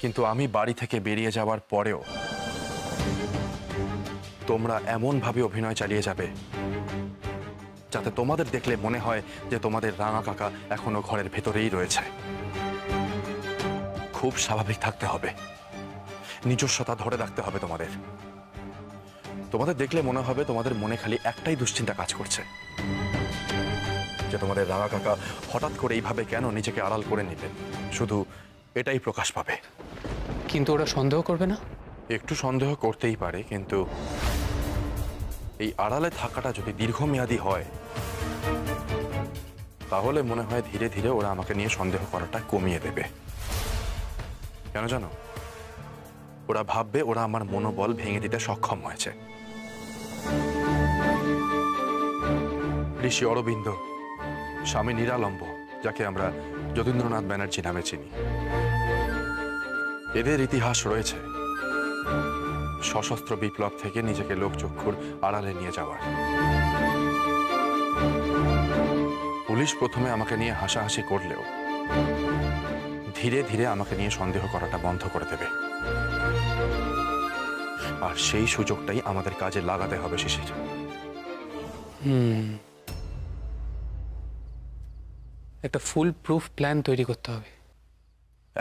কিন্তু আমি বাড়ি থেকে বেরিয়ে যাওয়ার পরেও তোমরা এমন ভাবে অভিনয় চালিয়ে যাবে যাতে তোমাদের দেখলে মনে হয় যে তোমাদের রাঙা কাকা এখনো ঘরের ভেতরেই রয়েছে। খুব স্বাভাবিক থাকতে হবে, নিজস্বতা ধরে রাখতে হবে তোমাদের। তোমাদের দেখলে মনে হবে তোমাদের মনে খালি একটাই দুশ্চিন্তা কাজ করছে, যে তোমাদের রাঙা কাকা হঠাৎ করে এইভাবে কেন নিজেকে আড়াল করে নিলেন, শুধু এটাই প্রকাশ পাবে। কিন্তু ওরা সন্দেহ করবে না? একটু সন্দেহ করতেই পারে, কিন্তু এই আড়ালে থাকাটা যদি দীর্ঘমেয়াদী হয় তাহলে মনে হয় ধীরে ধীরে ওরা আমাকে নিয়ে সন্দেহ করাটা কমিয়ে দেবে। কেন জানো? ওরা ভাববে ওরা আমার মনোবল ভেঙে দিতে সক্ষম হয়েছে। ঋষি অরবিন্দ, স্বামী নিরালম্ব, যাকে আমরা যতীন্দ্রনাথ ব্যানার্জি নামে চিনি, এদের ইতিহাস রয়েছে সশস্ত্র বিপ্লব থেকে নিজেকে লোকচক্ষুর আড়ালে নিয়ে যাওয়ার। পুলিশ প্রথমে আমাকে নিয়ে হাসাহাসি করলেও ধীরে ধীরে আমাকে নিয়ে সন্দেহ করাটা বন্ধ করে দেবে, আর সেই সুযোগটাই আমাদের কাজে লাগাতে হবে শিশির। একটা ফুল প্রুফ প্ল্যান তৈরি করতে হবে।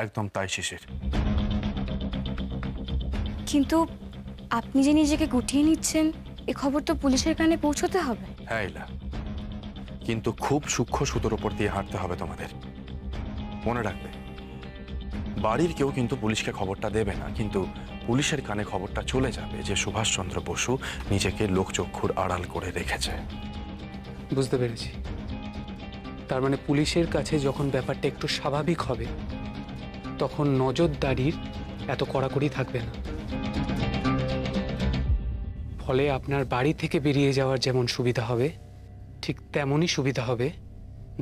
একদম তাই শিশির। কিন্তু আপনি যে নিজেকে গুটিয়ে নিচ্ছেন, এ খবর তো পুলিশের কানে পৌঁছতে হবে। হ্যাঁ ইলা, কিন্তু খুব সূক্ষ্ম সুতোর উপর দিয়ে হাঁটতে হবে তোমাদের। মনে রাখবে, বাড়ির কেউ কিন্তু পুলিশকে খবরটা দেবে না, কিন্তু পুলিশের কানে খবরটা চলে যাবে যে সুভাষচন্দ্র বসু নিজেকে লোকচক্ষুর আড়াল করে রেখেছে। বুঝতে পেরেছি। তার মানে পুলিশের কাছে যখন ব্যাপারটা একটু স্বাভাবিক হবে তখন নজরদারির এত কড়াকড়ি থাকবে না। ফলে আপনার বাড়ি থেকে বেরিয়ে যাওয়ার যেমন সুবিধা হবে, ঠিক তেমনই সুবিধা হবে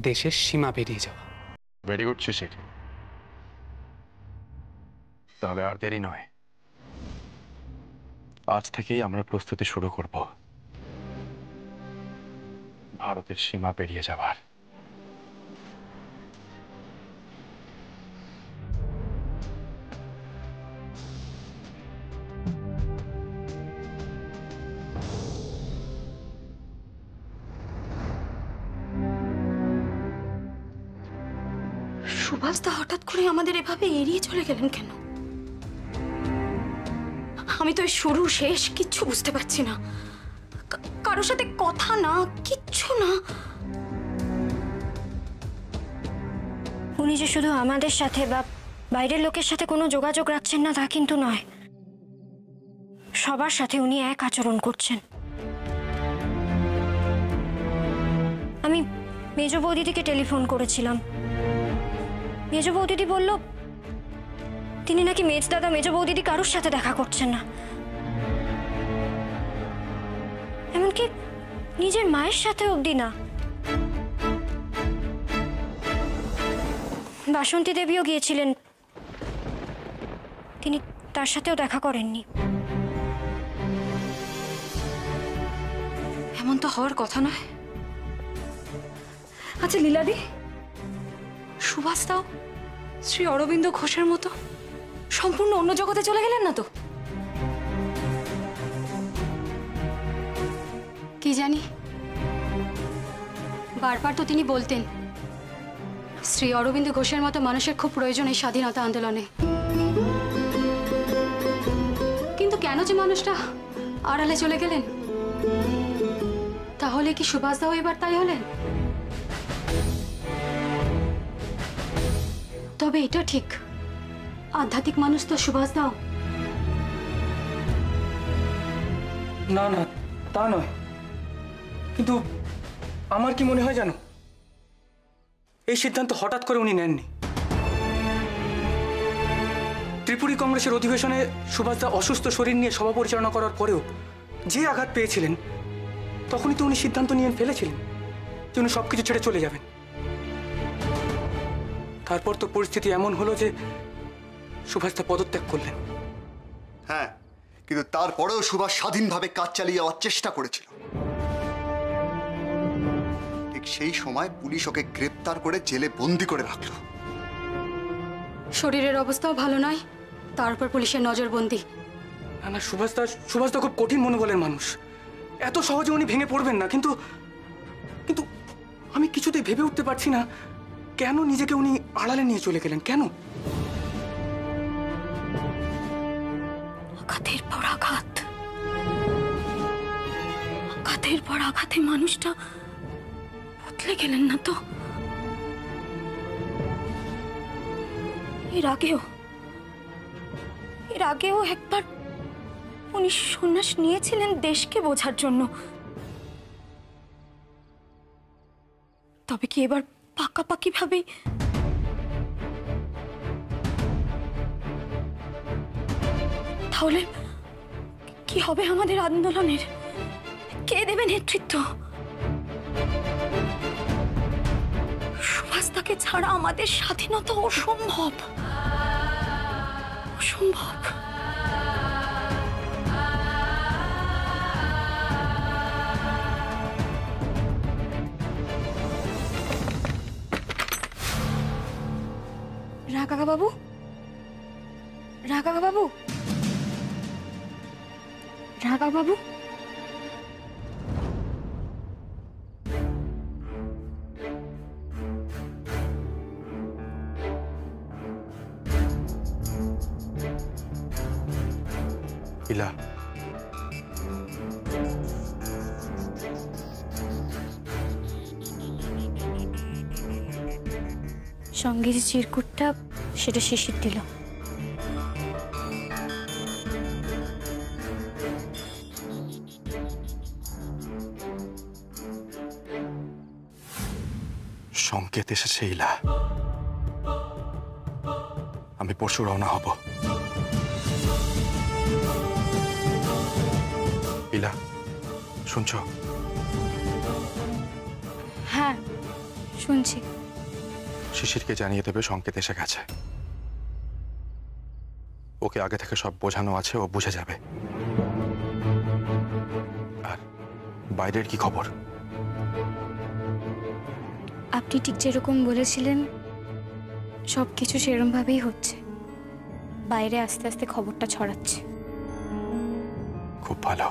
দেশের সীমা পেরিয়ে যাওয়া। ভেরি গুড শিশির, তাহলে আর দেরি নয়, আজ থেকেই আমরা প্রস্তুতি শুরু করব ভারতের সীমা পেরিয়ে যাওয়ার। সুভাষদা হঠাৎ করে আমাদের এভাবে এড়িয়ে চলে গেলেন কেন? আমি তো শুরু শেষ কিচ্ছু বুঝতে পারছি না। কারোর সাথে কথা না, কিচ্ছু না। উনি যে শুধু আমাদের সাথে বা বাইরের লোকের সাথে কোনো যোগাযোগ রাখছেন না তা কিন্তু নয়, সবার সাথে উনি এক আচরণ করছেন। আমি মেজ বৌদিদিকে টেলিফোন করেছিলাম। মেজ বৌদিদি বলল তিনি নাকি মেজ দাদা মেজ বৌদিদি কারোর সাথে দেখা করছেন না, এমনকি নিজের মায়ের সাথে অবধি না। বাসন্তী দেবীও গিয়েছিলেন, তিনি তার সাথেও দেখা করেননি। এমন তো হওয়ার কথা নয়। আচ্ছা লীলাদি, সুভাষদাও শ্রী অরবিন্দ ঘোষের মতো সম্পূর্ণ অন্য জগতে চলে গেলেন না তো? কি জানি, বারবার তো তিনি বলতেন শ্রী অরবিন্দ ঘোষের মতো মানুষের খুব প্রয়োজন এই স্বাধীনতা আন্দোলনে। কিন্তু কেন যে মানুষটা আড়ালে চলে গেলেন? তাহলে কি সুভাষদাও এবার তাই হলেন? তবে এটা ঠিক, আধ্যাত্মিক মানুষ তো সুভাষদাও। না না, তা নয়, কিন্তু আমার কি মনে হয় জানো, এই সিদ্ধান্ত হঠাৎ করে উনি নেননি। ত্রিপুরী কংগ্রেসের অধিবেশনে সুভাষদা অসুস্থ শরীর নিয়ে সভা পরিচালনা করার পরেও যে আঘাত পেয়েছিলেন, তখনই তো উনি সিদ্ধান্ত নিয়ে ফেলেছিলেন যে উনি সবকিছু ছেড়ে চলে যাবেন। তারপর তো পরিস্থিতি এমন হলো যে সুভাষদা পদত্যাগ করলেন। হ্যাঁ, কিন্তু তারপরেও সুভাষ স্বাধীনভাবে কাজ চালিয়ে যাওয়ার চেষ্টা করেছিল। ঠিক সেই সময় পুলিশ ওকে গ্রেপ্তার করে জেলে বন্দি করে রাখলো। শরীরের অবস্থাও ভালো নয়, তার উপর পুলিশের নজরবন্দি। না না, সুভাষদা খুব কঠিন মনোবলের মানুষ, এত সহজে উনি ভেঙে পড়বেন না। কিন্তু কিন্তু আমি কিছুতেই ভেবে উঠতে পারছি না কেন নিজেকে উনি আড়ালে নিয়ে চলে গেলেন, কেন? আঘাতের পর আঘাত, আঘাতের পর আঘাতে মানুষটা বদলে গেলেন না তো? এর আগেও একবার উনি সন্ন্যাস নিয়েছিলেন দেশকে বোঝার জন্য। তবে কি এবার পাকাপাকি ভাবেই তাহলে কি হবে আমাদের আন্দোলনের? কে দেবে নেতৃত্ব? সুভাষদাকে ছাড়া আমাদের স্বাধীনতা অসম্ভব, অসম্ভব। রাঘা বাবু, রাঘা বাবু, রাঘা বাবু, ইলা, সঙ্গে যে চিরকুটটা সেটা শিশির দিল। সংকেত এসেছে ইলা, আমি পরশু রওনা হব। ইলা, শুনছো? হ্যাঁ, শুনছি। শিশিরকে জানিয়ে দেবে সংকেত এসে গেছে। ওকে আগে থেকে সব বোঝানো আছে, ও বুঝে যাবে। আর বাইরের কি খবর? আপনি ঠিক যেরকম বলেছিলেন সবকিছু সেরকম ভাবেই হচ্ছে। বাইরে আস্তে আস্তে খবরটা ছড়াচ্ছে। খুব ভালো,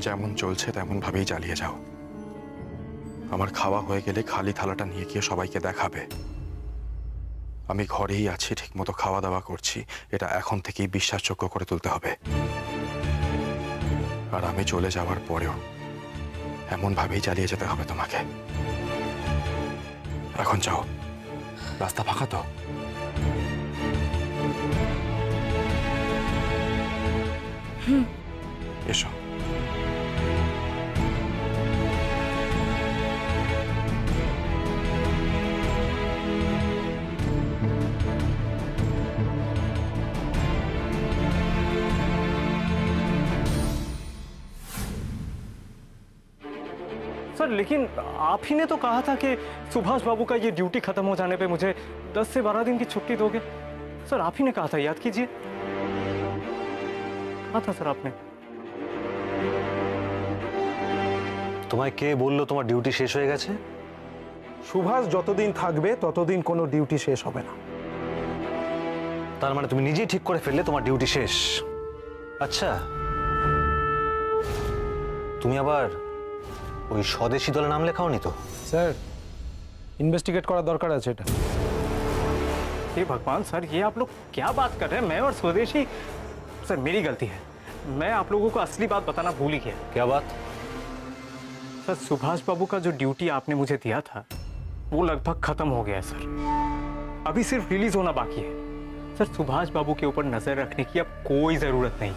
যেমন চলছে তেমন ভাবেই চালিয়ে যাও। আমার খাওয়া হয়ে গেলে খালি থালাটা নিয়ে গিয়ে সবাইকে দেখাবে আমি ঘরেই আছি, ঠিকমতো খাওয়া দাওয়া করছি। এটা এখন থেকেই বিশ্বাসযোগ্য করে তুলতে হবে। আর আমি চলে যাওয়ার পরেও এমন ভাবেই চালিয়ে যেতে হবে তোমাকে। এখন যাও, রাস্তা ফাঁকা তো? এসো। सर लेकिन आप ही ने तो कहा था कि सुभाष बाबू का ये ड्यूटी खत्म हो जाने पे मुझे 10 से 12 दिन की छुट्टी दोगे। सर आप ही ने कहा था, याद कीजिए। कहा था सर आपने। তোমায় কে বললো তোমার ডিউটি শেষ হয়ে গেছে? সুভাষ যতদিন থাকবে ততদিন কোনো ডিউটি শেষ হবে না। তার মানে তুমি নিজেই ঠিক করে ফেললে তোমার ডিউটি শেষ। আচ্ছা, তুমি আবার ওই স্বদেশী দলে নাম লেখাওনি তো? স্যার, ইনভেস্টিগেট করার দরকার আছে এটা। हे भगवान सर, ये आप लोग क्या बात कर रहे हैं? मैं और स्वदेशी। सर मेरी गलती है, मैं आप लोगों को असली बात बताना भूल ही गया। क्या बात? सर सुभाष बाबू का जो ड्यूटी आपने मुझे दिया था वो लगभग खत्म हो गया है सर। अभी सिर्फ रिलीज होना बाकी है। सर सुभाष बाबू के ऊपर नजर रखने की अब कोई जरूरत नहीं।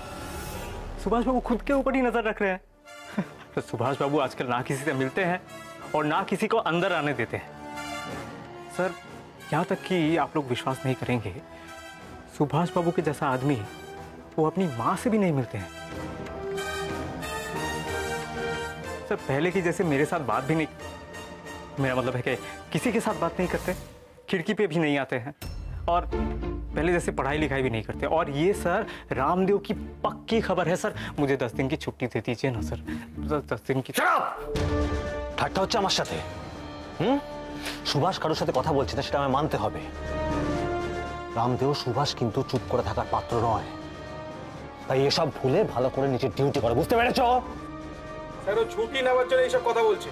सुभाष बाबू खुद के ऊपर ही नजर रख रहे हैं। तो सुभाष बाबू आजकल ना किसी से मिलते हैं और ना किसी को अंदर आने देते हैं। सर यहाँ तक कि आप लोग विश्वास नहीं करेंगे, सुभाष बाबू के जैसा आदमी वो अपनी माँ से भी नहीं मिलते हैं। सर पहले की जैसे मेरे साथ बात भी नहीं, मेरा मतलब है कि किसी के साथ बात नहीं करते, खिड़की पे भी नहीं आते हैं, और पहले जैसे पढ़ाई लिखाई भी नहीं करते। और ये सर रामदेव की पक्की खबर है सर, मुझे 10 दिन की छुट्टी दे दीजिए ना सर। 10 दिन की। ঠাট্টা হচ্ছে আমার সাথে? সুভাষ কারোর সাথে কথা বলছে না, সেটা আমায় মানতে হবে। রামদেও সুভাষ কিন্তু চুপ করে থাকার পাত্র নয়, তাই এসব ভুলে ভালো করে নিজের ডিউটি করে, বুঝতে পেরেছ? স্যার ও ছুটি নেওয়ার জন্য এইসব কথা বলছে।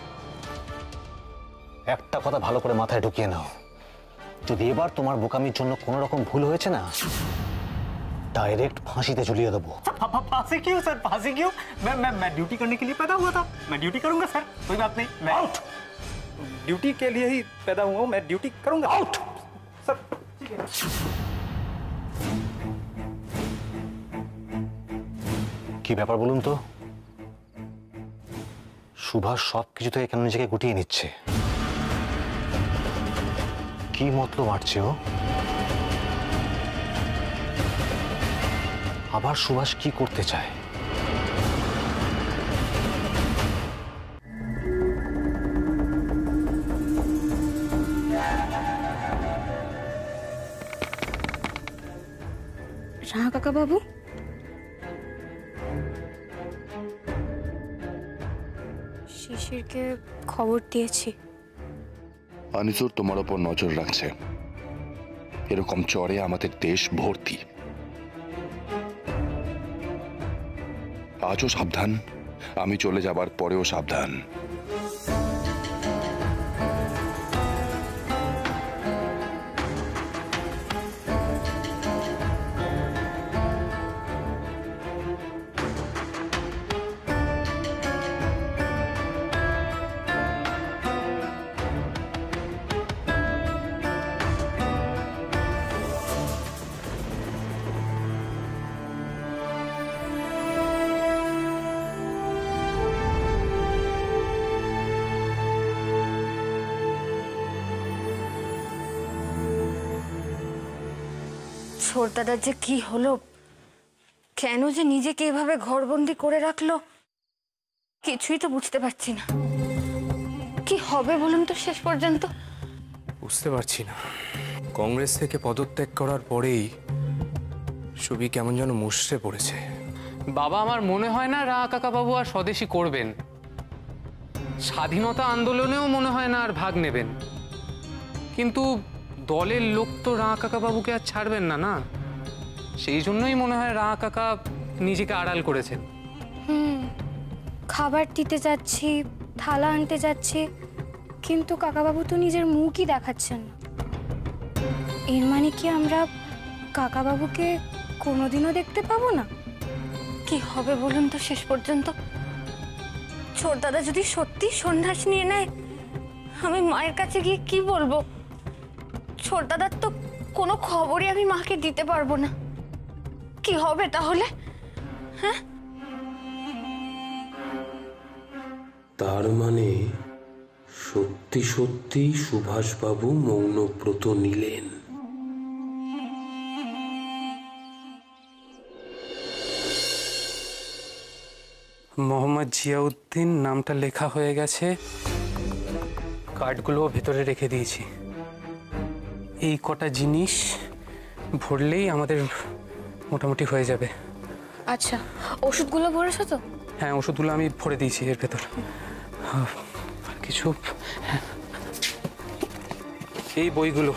একটা কথা ভালো করে মাথায় ঢুকিয়ে নাও, যদি এবার তোমার বোকামির জন্য কোনো রকম ভুল হয়েছে না, डायरेक्ट फांसी पे झुलिए देबो। फांसी क्यों सर? फांसी क्यों? मैं ड्यूटी करने के लिए पैदा हुआ था, मैं ड्यूटी करूंगा सर, कोई बात नहीं। मैं आउट, ड्यूटी के लिए ही पैदा हुआ हूं, मैं ड्यूटी करूंगा। Out sir. কি ব্যাপার বলুন তো? সুভাষ সবকিছু থেকে কেন নিজেকে গুটিয়ে নিচ্ছে? কি মতলব আটছে ও? আবার সুভাষ কি করতে চায়? রাহা কাকা বাবু, শিশিরকে খবর দিয়েছি। আনিসুর তোমার ওপর নজর রাখছে। এরকম চরে আমাদের দেশ ভর্তি। আজও সাবধান, আমি চলে যাবার পরেও সাবধান। ছোটদাদার যে কি হলো, কেন যে নিজেকে এভাবে ঘরবন্দি করে রাখলো, কিছুই তো বুঝতে পারছি না। কি হবে বলুন তো শেষ পর্যন্ত? বুঝতে পারছি না। কংগ্রেস থেকে পদত্যাগ করার পরেই ছবি কেমন যেন মুষড়ে পড়েছে। বাবা, আমার মনে হয় না রাহা কাকাবাবু আর স্বদেশী করবেন। স্বাধীনতা আন্দোলনেও মনে হয় না আর ভাগ নেবেন। কিন্তু দলের লোক তো রাহা কাকাবাবুকে আর ছাড়বেন না, না? সেই জন্যই মনে হয় রাহা কাকা নিজেকে আড়াল করেছেন। খাবার দিতে যাচ্ছি, থালা আনতে যাচ্ছি, কিন্তু কাকাবাবু তো নিজের মুখই দেখাচ্ছেন না। এর মানে কি আমরা কাকাবাবুকে কোনোদিনও দেখতে পাবো না? কি হবে বলুন তো শেষ পর্যন্ত? ছোটদাদা যদি সত্যি সন্ন্যাস নিয়ে নেয়, আমি মায়ের কাছে গিয়ে কি বলবো? ছোটদাদার তো কোনো খবরই আমি মাকে দিতে পারবো না। কি হবে তাহলে? হ্যাঁ, তার মানে সত্যি সত্যি সুভাষবাবু মৌনব্রত নিলেন। মোহাম্মদ জিয়াউদ্দিন নামটা লেখা হয়ে গেছে, কার্ডগুলো ভেতরে রেখে দিয়েছি। এই কটা জিনিস ভরলেই আমাদের মোটামুটি হয়ে যাবে। আচ্ছা, ওষুধগুলো ভরেছো তো? হ্যাঁ, ওষুধগুলো আমি ভরে দিয়েছি এর ভেতর। কিছু এই বইগুলো,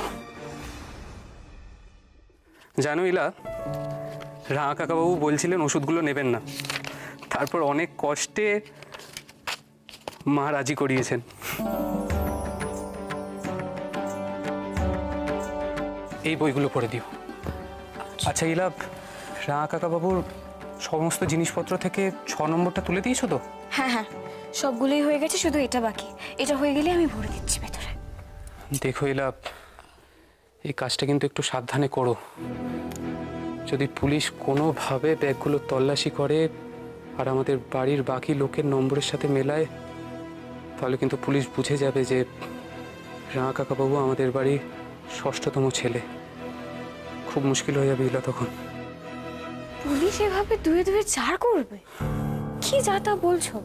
জানো ইলা, রাহা কাকাবাবু বলছিলেন ওষুধগুলো নেবেন না, তারপর অনেক কষ্টে মা রাজি করিয়েছেন। এই বইগুলো পড়ে দিও। আচ্ছা ইলা, রাহা কাকাবাবুর সমস্ত জিনিসপত্র থেকে 6 নম্বরটা তুলে দিয়েছো তো? হ্যাঁ হ্যাঁ, সবগুলোই হয়ে গেছে, শুধু এটা বাকি। এটা হয়ে গেলে আমি ভরে দিচ্ছি ভেতরে। দেখো ইলা, এই কাজটা কিন্তু একটু সাবধানে করো। যদি পুলিশ কোনোভাবে ব্যাগগুলো তল্লাশি করে আর আমাদের বাড়ির বাকি লোকের নম্বরের সাথে মেলায়, তাহলে কিন্তু পুলিশ বুঝে যাবে যে রাহা কাকাবাবু আমাদের বাড়ির 6ষ্ঠতম ছেলে। খুব মুশকিল হয়ে যাবে ইলা তখন। পুলিশ এভাবে দুয়ে দুয়ে 4 করবে? কি যা তা বলছো?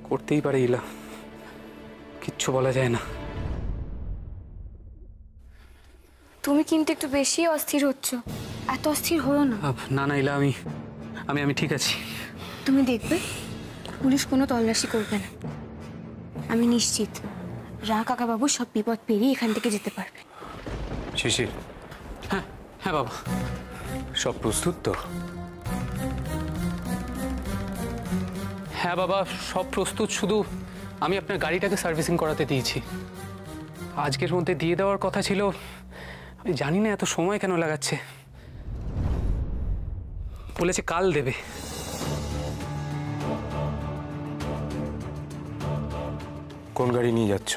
করতেই পারে ইলা, কিচ্ছু বলা যায় না। তুমি কিন্তু একটু বেশি অস্থির হচ্ছ। এত অস্থির হলো না। না না ইলা, আমি ঠিক আছি। তুমি দেখবে পুলিশ কোনো তল্লাশি করবে না। আমি নিশ্চিত রাহা কাকাবাবু সব বিপদ পেরিয়ে এখান থেকে যেতে পারবে। শিশির, হ্যাঁ বাবা, সব প্রস্তুত তো? হ্যাঁ বাবা, সব প্রস্তুত, শুধু আমি আপনার গাড়িটাকে সার্ভিসিং করাতে দিয়েছি। আজকের মধ্যে দিয়ে দেওয়ার কথা ছিল, আমি জানি না এত সময় কেন লাগাচ্ছে। বলেছে কাল দেবে। কোন গাড়ি নিয়ে যাচ্ছ?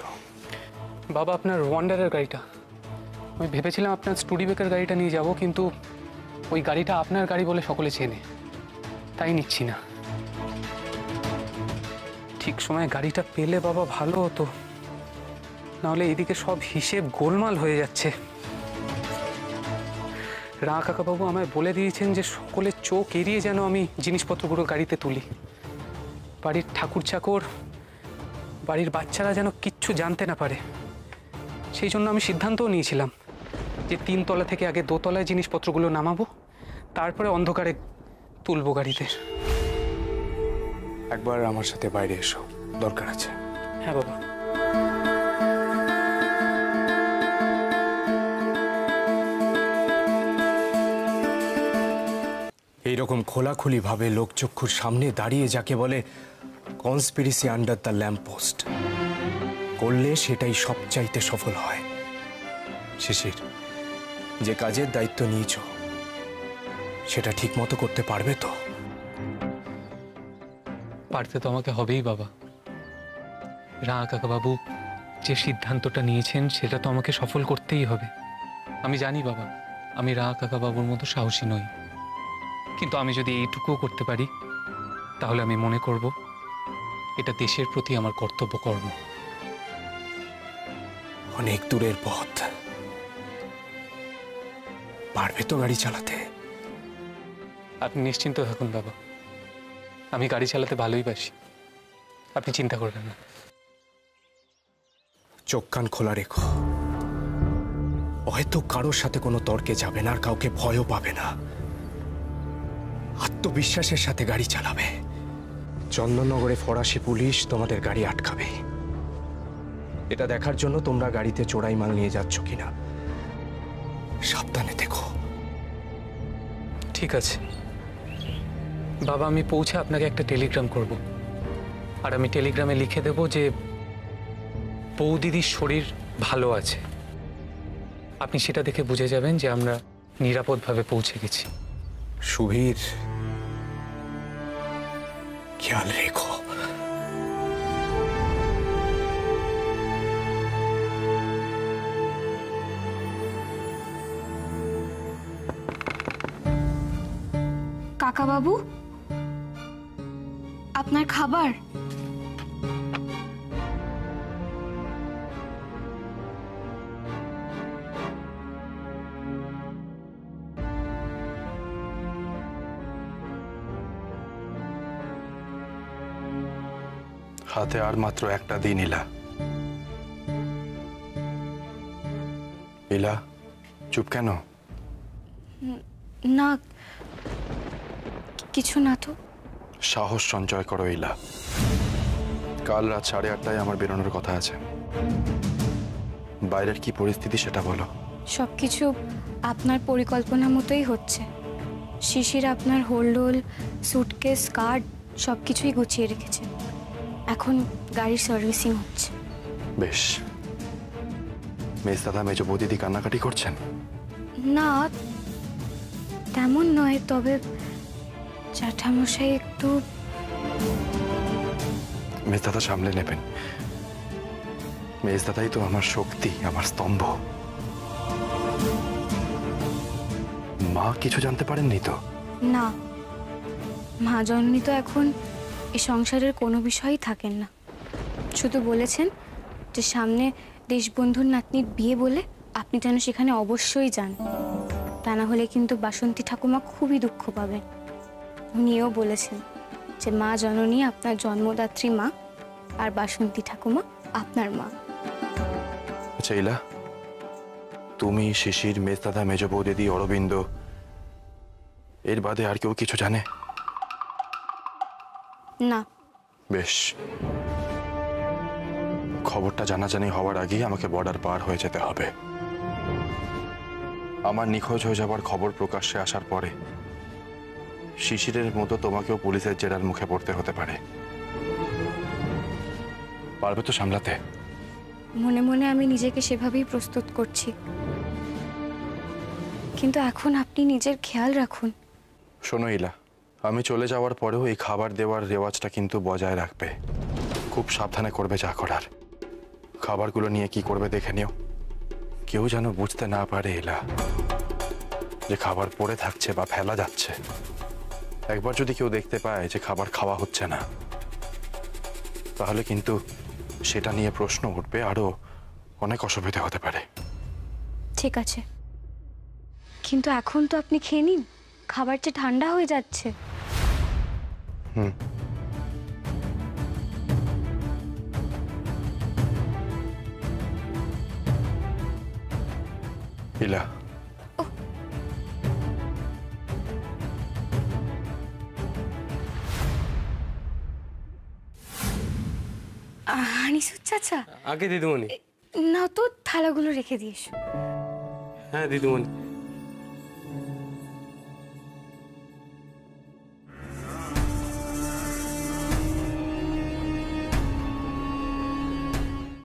বাবা, আপনার ওয়ান্ডারের গাড়িটা। আমি ভেবেছিলাম আপনার স্টুডিবেকের গাড়িটা নিয়ে যাব, কিন্তু ওই গাড়িটা আপনার গাড়ি বলে সকলে চেনে, তাই নিচ্ছি না। ঠিক সময় গাড়িটা পেলে বাবা ভালো হতো, নাহলে এদিকে সব হিসেব গোলমাল হয়ে যাচ্ছে। রা কাকাবাবু আমায় বলে দিয়েছেন যে সকলের চোখ এড়িয়ে যেন আমি জিনিসপত্রগুলো গাড়িতে তুলি। বাড়ির ঠাকুর চাকর, বাড়ির বাচ্চারা যেন কিচ্ছু জানতে না পারে। সেই জন্য আমি সিদ্ধান্তও নিয়েছিলাম যে 3 তলা থেকে আগে 2 তলায় জিনিসপত্রগুলো নামাবো, তারপরে অন্ধকারে তুলবো গাড়িতে। একবার আমার সাথে বাইরে এসো, দরকার আছে। হ্যাঁ বাবা। এইরকম খোলাখুলি ভাবে লোকচক্ষুর সামনে দাঁড়িয়ে যাকে বলে conspiracy under the lamp post করলে সেটাই সবচাইতে সফল হয়। শিশির, যে কাজের দায়িত্ব নিয়েছ সেটা ঠিক মতো করতে পারবে তো? পারতে তো আমাকে হবেই বাবা। রা কাকাবাবু যে সিদ্ধান্তটা নিয়েছেন সেটা তো আমাকে সফল করতেই হবে। আমি জানি বাবা, আমি রা কাকাবাবুর মতো সাহসী নই, কিন্তু আমি যদি এইটুকুও করতে পারি তাহলে আমি মনে করব এটা দেশের প্রতি আমার কর্তব্য কর্ম। অনেক দূরের পথ, পারবে তো গাড়ি চালাতে? আপনি নিশ্চিন্ত থাকুন বাবা, আমি গাড়ি চালাতে ভালোই বাসি, আপনি চিন্তা করবেন না। চোখ কান খোলা রেখো, হয়তো কারোর সাথে কোনো তর্কে যাবে না, আর কাউকে ভয়ও পাবে না। আত্মবিশ্বাসের সাথে গাড়ি চালাবে। চন্দননগরে ফরাসি পুলিশ তোমাদের গাড়ি আটকাবে, এটা দেখার জন্য তোমরা গাড়িতে চোরাই মাল নিয়ে যাচ্ছ কিনা। সাবধানে দেখো। ঠিক আছে বাবা, আমি পৌঁছে আপনাকে একটা টেলিগ্রাম করব, আর আমি টেলিগ্রামে লিখে দেব যে বৌদিদির শরীর ভালো আছে। আপনি সেটা দেখে বুঝে যাবেন যে আমরা নিরাপদভাবে পৌঁছে গেছি। সুবীর, খেয়াল রেখো। কাকাবাবু, আপনার খাবার। হাতে আর মাত্র একটা দিন। ইলা, ইলা, চুপ কেন? না, কিছু না তো। সাহস সঞ্চয় করো ইলা। কাল রাত 8:30টায় আমার বেরোনোর কথা আছে। বাইরের কি পরিস্থিতি সেটা বলো। সবকিছু আপনার পরিকল্পনা মতোই হচ্ছে। শিশির আপনার হোল্ডোল, সুটকেস, কার্ড সবকিছুই গুছিয়ে রেখেছে। এখন গাড়ির সার্ভিসিং হচ্ছে। বেশ। মেজদাদা মেজ বৌদিদি কান্নাকাটি করছেন? না, তেমন নয়, তবে জ্যাঠামশাই একটু। মেজদাদা সামলে নেবেন। মেজদাদাই তো আমার শক্তি, আমার স্তম্ভ। মা কিছু জানতে পারেননি তো? না, মা জননী তো এখন এই সংসারের কোনো বিষয়ই থাকেন না। শুধু বলেছেন যে সামনে দেশবন্ধুর নাতনির বিয়ে বলে আপনি যেন সেখানে অবশ্যই যান, তা না হলে কিন্তু বাসন্তী ঠাকুমা খুবই দুঃখ পাবেন। উনিও বলেছেন যে মা জননী আপনার জন্মদাত্রী মা, আর বাসন্তী ঠাকুমা আপনার মা। আচ্ছা ইলা, তুমি, শিশির, মেজদাদা, মেজ বৌদিদি, অরবিন্দ, এর বাদে আর কেউ কিছু জানে? না। বেশ। খবরটা জানাজানি হওয়ার আগেই আমাকে বর্ডার পার হয়ে যেতে হবে। আমার নিখোঁজ হয়ে যাবার খবর প্রকাশ্যে আসার পরে শিশিরের মতো তোমাকেও পুলিশের জেরার মুখে পড়তে হতে পারে। পারবে তো সামলাতে? মনে মনে আমি নিজেকে সেভাবেই প্রস্তুত করছি, কিন্তু এখন আপনি নিজের খেয়াল রাখুন। শোনো ইলা, আমি চলে যাওয়ার পরেও এই খাবার দেওয়ার রেওয়াজটা কিন্তু বজায় রাখবে। খুব সাবধানে করবে যা করার। খাবারগুলো নিয়ে কি করবে দেখে নিও, কেউ যেন বুঝতে না পারে ইলা যে খাবার পড়ে থাকছে বা ফেলা যাচ্ছে। একবার যদি কেউ দেখতে পায় যে খাবার খাওয়া হচ্ছে না, তাহলে কিন্তু সেটা নিয়ে প্রশ্ন উঠবে, আরো অনেক অসুবিধা হতে পারে। ঠিক আছে, কিন্তু এখন তো আপনি খেয়ে নিন, খাবার যে ঠান্ডা হয়ে যাচ্ছে। ইলা, আনিসুর চাচা, আগে দিদিমণি। নাও তো থালাগুলো রেখে দিয়েছো। হ্যাঁ দিদিমণি।